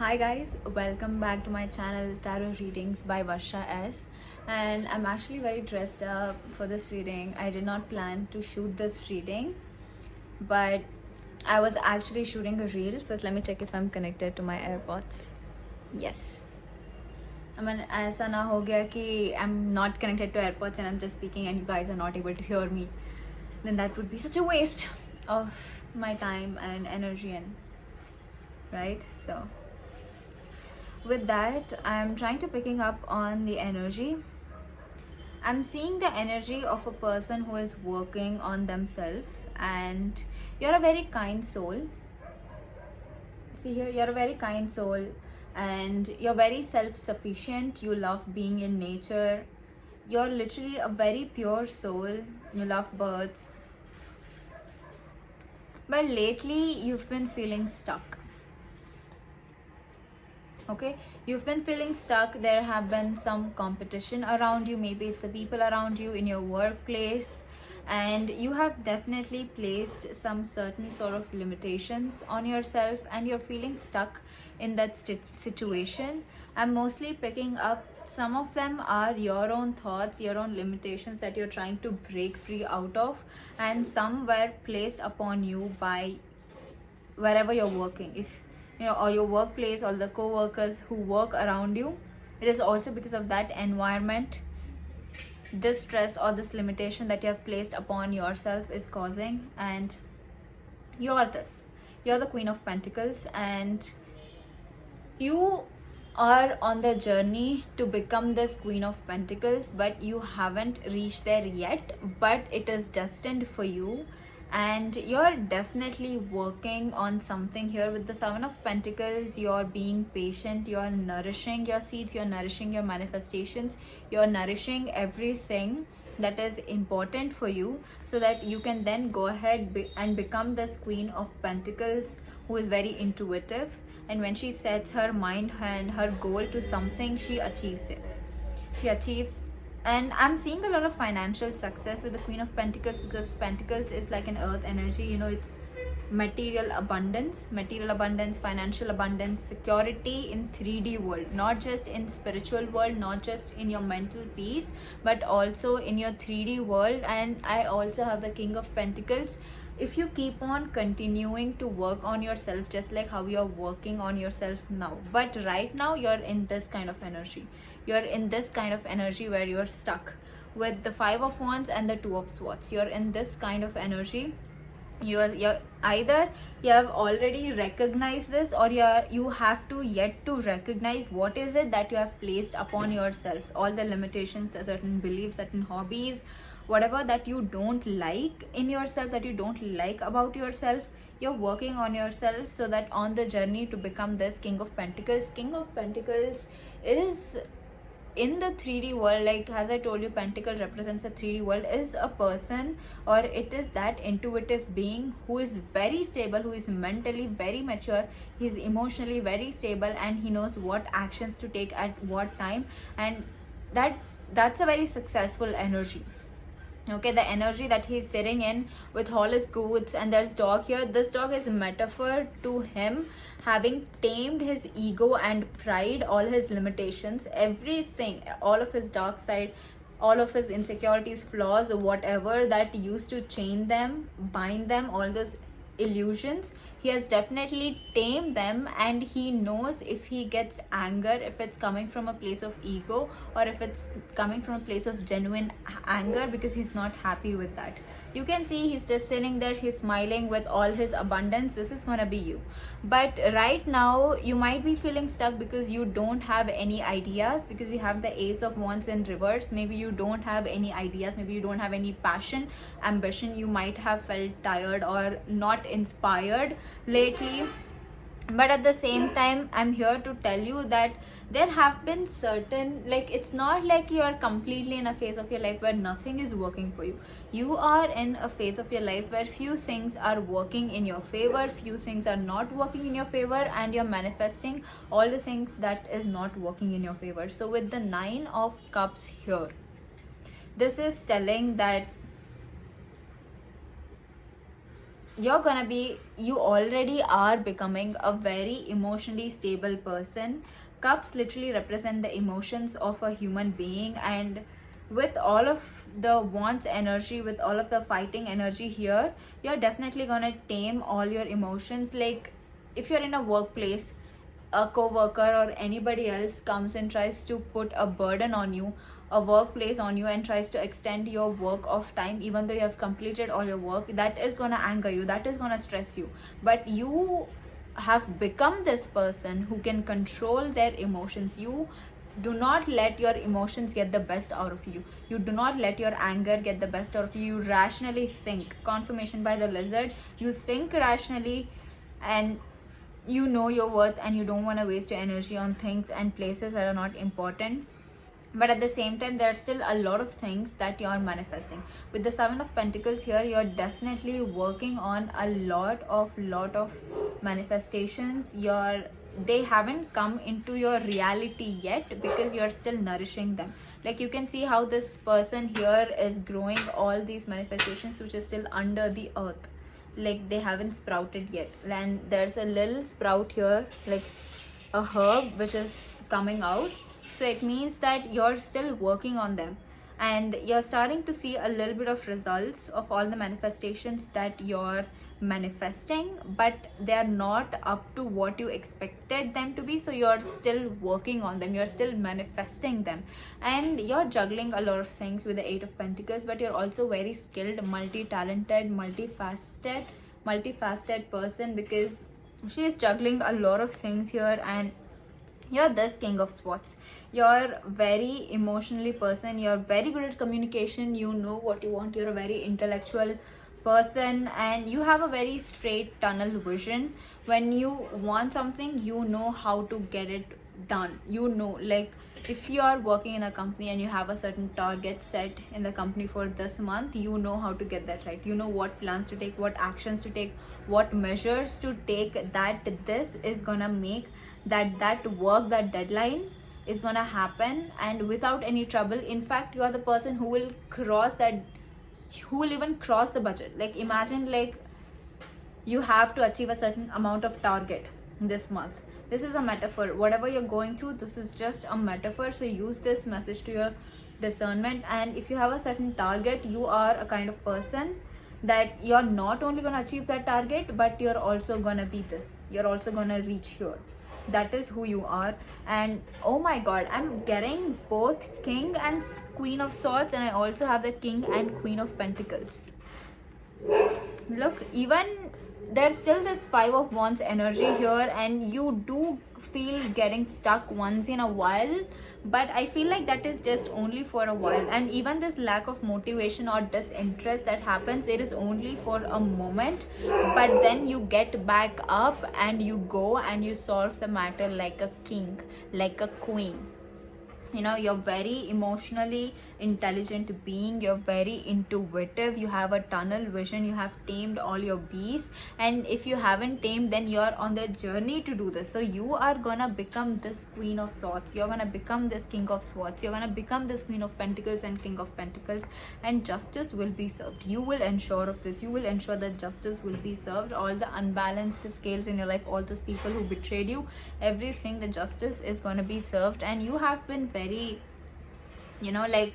Hi guys, welcome back to my channel Tarot Readings by Varsha S. And I'm actually very dressed up for this reading. I did not plan to shoot this reading, but I was actually shooting a reel. First, let me check if I'm connected to my AirPods. Yes. I mean, ऐसा ना हो गया कि I'm not connected to AirPods and I'm just speaking and you guys are not able to hear me. Then that would be such a waste of my time and energy right? So with that, I'm trying to picking up on the energy. I'm seeing the energy of a person who is working on themselves, and you're a very kind soul. See here, you're a very kind soul and you're very self-sufficient. You love being in nature. You're literally a very pure soul. You love birds. But lately, you've been feeling stuck. Okay, you've been feeling stuck. There have been some competition around you. Maybe it's the people around you in your workplace, and you have definitely placed some certain sort of limitations on yourself and you're feeling stuck in that situation. I'm mostly picking up some of them are your own thoughts, your own limitations that you're trying to break free out of, and some were placed upon you by wherever you're working. If you know, or your workplace, or the co-workers who work around you, it is also because of that environment, this stress or this limitation that you have placed upon yourself is causing. And you're the Queen of Pentacles, and you are on the journey to become this Queen of Pentacles, but you haven't reached there yet, but it is destined for you. And you're definitely working on something here with the Seven of Pentacles. You're being patient, you're nourishing your seeds, you're nourishing your manifestations, you're nourishing everything that is important for you, so that you can then go ahead and become this Queen of Pentacles who is very intuitive, and when she sets her mind and her goal to something, she achieves it. She achieves. And I'm seeing a lot of financial success with the Queen of Pentacles, because Pentacles is like an earth energy. You know, it's material abundance, financial abundance, security in 3D world, not just in spiritual world, not just in your mental peace, but also in your 3D world. And I also have the King of Pentacles. If you keep on continuing to work on yourself, just like how you're working on yourself now, but right now you're in this kind of energy, where you're stuck with the Five of Wands and the Two of Swords. You're in this kind of energy. You're either you have already recognized this, or you have to yet to recognize what is it that you have placed upon yourself, all the limitations, certain beliefs, certain hobbies, whatever that you don't like in yourself, that you don't like about yourself. You're working on yourself, so that on the journey to become this King of Pentacles. King of Pentacles is in the 3D world, like as I told you, Pentacle represents a 3D world, is a person, or it is that intuitive being who is very stable, who is mentally very mature, he's emotionally very stable, and he knows what actions to take at what time. And that's a very successful energy. Okay, the energy that he's sitting in with all his goods, and there's dog here. This dog is a metaphor to him having tamed his ego and pride, all his limitations, everything, all of his dark side, all of his insecurities, flaws, whatever that used to chain them, bind them, all those illusions. He has definitely tamed them, and he knows if he gets anger, if it's coming from a place of ego, or if it's coming from a place of genuine anger, because he's not happy with that. You can see he's just sitting there, he's smiling with all his abundance. This is gonna be you. But right now you might be feeling stuck because you don't have any ideas, because we have the Ace of Wands in reverse. Maybe you don't have any ideas, maybe you don't have any passion, ambition. You might have felt tired or not inspired lately. But at the same time, I'm here to tell you that there have been certain, like, it's not like you are completely in a phase of your life where nothing is working for you. You are in a phase of your life where few things are working in your favor, few things are not working in your favor, and you're manifesting all the things that is not working in your favor. So with the Nine of Cups here, this is telling that you already are becoming a very emotionally stable person. Cups literally represent the emotions of a human being, and with all of the wants energy, with all of the fighting energy here, you're definitely gonna tame all your emotions. Like, if you're in a workplace, a co-worker or anybody else comes and tries to put a burden on you, a workplace on you, and tries to extend your work off time even though you have completed all your work, that is going to anger you, that is going to stress you. But you have become this person who can control their emotions. You do not let your emotions get the best out of you. You do not let your anger get the best out of you. You rationally think. Confirmation by the lizard. You think rationally, and you know your worth, and you don't want to waste your energy on things and places that are not important. But at the same time, there are still a lot of things that you're manifesting. With the Seven of Pentacles here, you're definitely working on a lot of manifestations. They haven't come into your reality yet because you're still nourishing them. Like, you can see how this person here is growing all these manifestations which is still under the earth. Like, they haven't sprouted yet, and there's a little sprout here, like a herb which is coming out. So it means that you're still working on them, and you're starting to see a little bit of results of all the manifestations that you're manifesting, but they're not up to what you expected them to be. So you're still working on them, you're still manifesting them, and you're juggling a lot of things with the Eight of Pentacles. But you're also very skilled, multi-talented, multifaceted person, because she's juggling a lot of things here. And you're this King of Swords. You're very emotionally person. You're very good at communication. You know what you want. You're a very intellectual person, and you have a very straight tunnel vision. When you want something, you know how to get it done. You know, like, if you are working in a company and you have a certain target set in the company for this month, you know how to get that right. You know what plans to take, what actions to take, what measures to take, that this is gonna make that work, that deadline is gonna happen, and without any trouble. In fact, you are the person who will even cross the budget. Like, imagine, like, you have to achieve a certain amount of target this month. This is a metaphor. Whatever you're going through, this is just a metaphor. So use this message to your discernment. And if you have a certain target, you are a kind of person that you're not only going to achieve that target, but you're also going to be this. You're also going to reach here. That is who you are. And oh my god, I'm getting both King and Queen of Swords, and I also have the King and Queen of Pentacles. Look, even there's still this Five of Wands energy here, and you do feel getting stuck once in a while, but I feel like that is just only for a while. And even this lack of motivation or disinterest that happens, it is only for a moment, but then you get back up and you go and you solve the matter like a king, like a queen. You know, you're very emotionally intelligent being. You're very intuitive. You have a tunnel vision. You have tamed all your beasts, and if you haven't tamed, then you're on the journey to do this. So you are gonna become this Queen of Swords. You're gonna become this King of Swords. You're gonna become this Queen of Pentacles and King of Pentacles, and justice will be served. You will ensure of this. You will ensure that justice will be served. All the unbalanced scales in your life, all those people who betrayed you, everything, the justice is gonna be served. And you have been very, you know, like,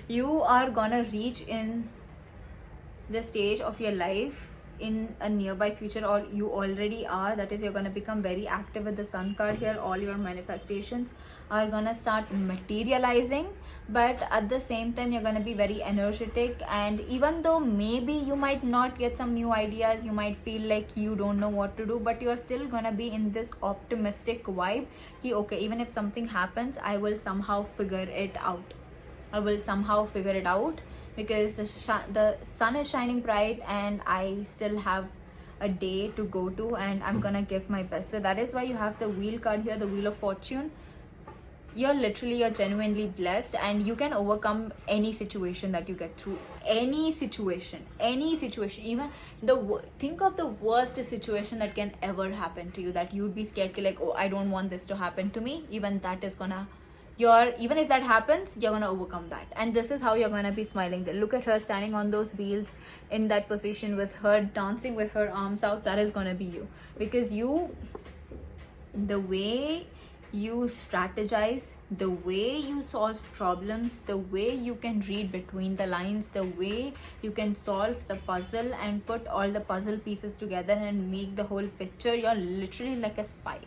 you are gonna reach in the stage of your life in a nearby future, or you already are. That is, you're gonna become very active with the Sun card here. All your manifestations are gonna start materializing, but at the same time, you're gonna be very energetic. And even though maybe you might not get some new ideas, you might feel like you don't know what to do, but you're still gonna be in this optimistic vibe. Okay, even if something happens, I will somehow figure it out. I will somehow figure it out, because the sun is shining bright, and I still have a day to go to, and I'm gonna give my best. So that is why you have the Wheel card here, the Wheel of Fortune. You're genuinely blessed, and you can overcome any situation that you get through. Any situation, even think of the worst situation that can ever happen to you, that you'd be scared, like, oh, I don't want this to happen to me. Even that is gonna even if that happens, you're gonna overcome that. And this is how you're gonna be smiling. Look at her standing on those wheels in that position with her dancing with her arms out. That is gonna be you, because the way you strategize, the way you solve problems, the way you can read between the lines, the way you can solve the puzzle and put all the puzzle pieces together and make the whole picture, you're literally like a spy.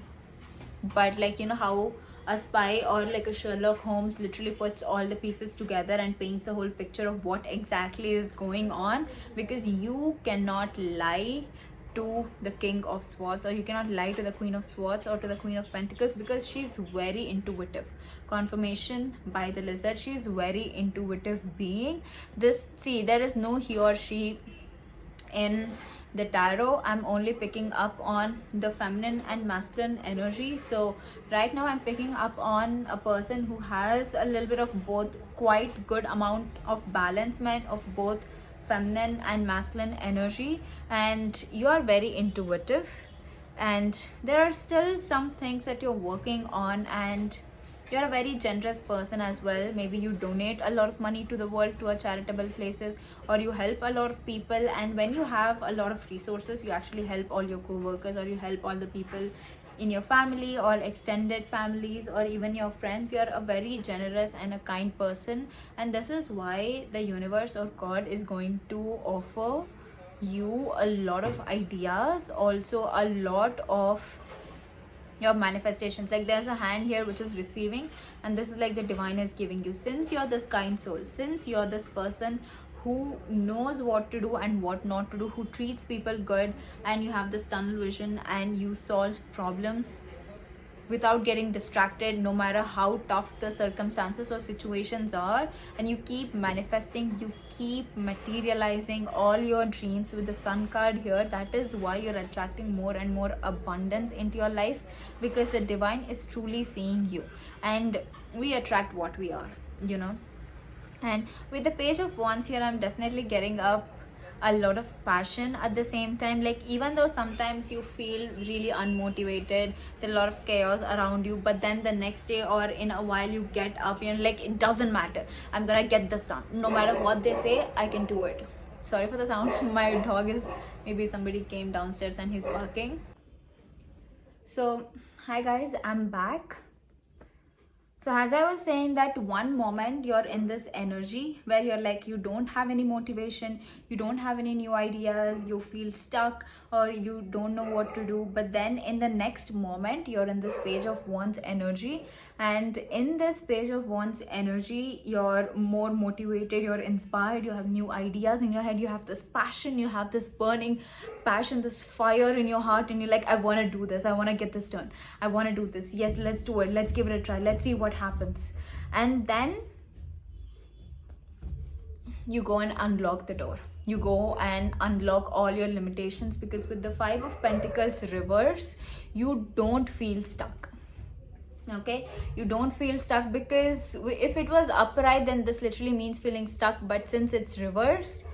But like, you know how a spy or like a Sherlock Holmes literally puts all the pieces together and paints the whole picture of what exactly is going on, because you cannot lie to the King of Swords, or you cannot lie to the Queen of Swords or to the Queen of Pentacles, because she's very intuitive. Confirmation by the Lizard, she's very intuitive being. There is no he or she in the tarot. I'm only picking up on the feminine and masculine energy. So right now I'm picking up on a person who has a little bit of both, quite good amount of balancement of both feminine and masculine energy, and you are very intuitive, and there are still some things that you're working on, and you're a very generous person as well. Maybe you donate a lot of money to the world, to a charitable places, or you help a lot of people. And when you have a lot of resources, you actually help all your co-workers, or you help all the people in your family or extended families, or even your friends. You're a very generous and a kind person, and this is why the universe or God is going to offer you a lot of ideas, also a lot of your manifestations. Like there's a hand here which is receiving, and this is like the divine is giving you. Since you're this kind soul, since you're this person who knows what to do and what not to do, who treats people good, and you have this tunnel vision and you solve problems without getting distracted, no matter how tough the circumstances or situations are, and you keep manifesting, you keep materializing all your dreams with the Sun card here. That is why you're attracting more and more abundance into your life, because the divine is truly seeing you, and we attract what we are, you know. And with the Page of Wands here, I'm definitely getting up a lot of passion at the same time. Like even though sometimes you feel really unmotivated, there's a lot of chaos around you, but then the next day or in a while you get up, you're like, it doesn't matter, I'm gonna get this done, no matter what they say, I can do it. Sorry for the sound. My dog is, maybe somebody came downstairs and he's barking. So hi guys, I'm back. So as I was saying, that one moment you're in this energy where you're like, you don't have any motivation, you don't have any new ideas, you feel stuck, or you don't know what to do. But then in the next moment, you're in this Page of Wands energy. And in this Page of Wands energy, you're more motivated, you're inspired, you have new ideas in your head, you have this passion, you have this burning passion, this fire in your heart, and you're like, I want to do this, I want to get this done, I want to do this, yes, let's do it, let's give it a try, let's see what happens. And then you go and unlock the door, you go and unlock all your limitations, because with the Five of Pentacles reverse, you don't feel stuck. Okay, you don't feel stuck, because if it was upright, then this literally means feeling stuck. But since it's reversed,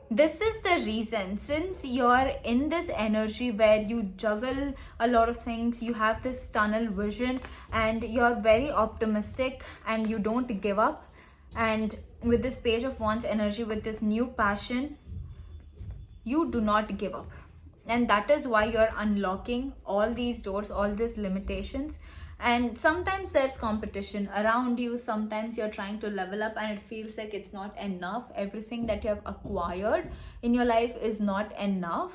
this is the reason. Since you're in this energy where you juggle a lot of things, you have this tunnel vision, and you're very optimistic and you don't give up, and with this Page of Wands energy, with this new passion, you do not give up. And that is why you're unlocking all these doors, all these limitations. And sometimes there's competition around you, sometimes you're trying to level up and it feels like it's not enough. Everything that you have acquired in your life is not enough,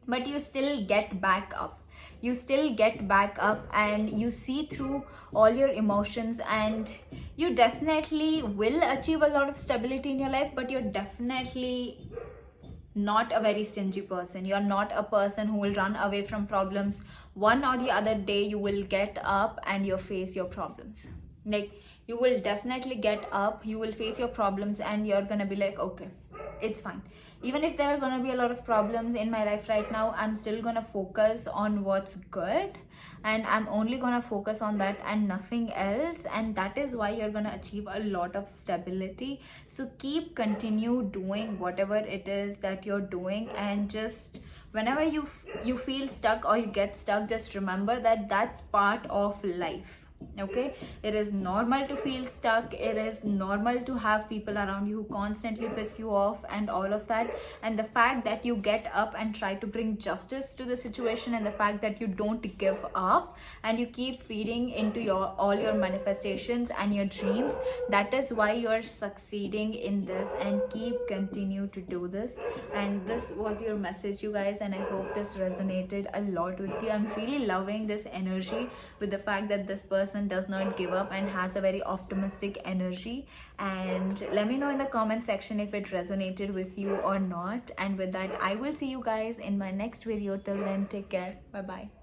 but you still get back up. You still get back up and you see through all your emotions, and you definitely will achieve a lot of stability in your life. But you're definitely not a very stingy person. You're not a person who will run away from problems. One or the other day you will get up and you face your problems. Like you will definitely get up, you will face your problems, and you're gonna be like, okay, it's fine. Even if there are gonna be a lot of problems in my life right now, I'm still gonna focus on what's good, and I'm only gonna focus on that and nothing else. And that is why you're gonna achieve a lot of stability. So continue doing whatever it is that you're doing, and just whenever you feel stuck or you get stuck, just remember that that's part of life. Okay, it is normal to feel stuck. It is normal to have people around you who constantly piss you off and all of that. And the fact that you get up and try to bring justice to the situation, and the fact that you don't give up and you keep feeding into your all your manifestations and your dreams, that is why you're succeeding in this, and keep continue to do this. And this was your message, you guys, and I hope this resonated a lot with you. I'm really loving this energy with the fact that this person does not give up and has a very optimistic energy. And let me know in the comment section if it resonated with you or not. And with that, I will see you guys in my next video. Till then, take care. Bye bye.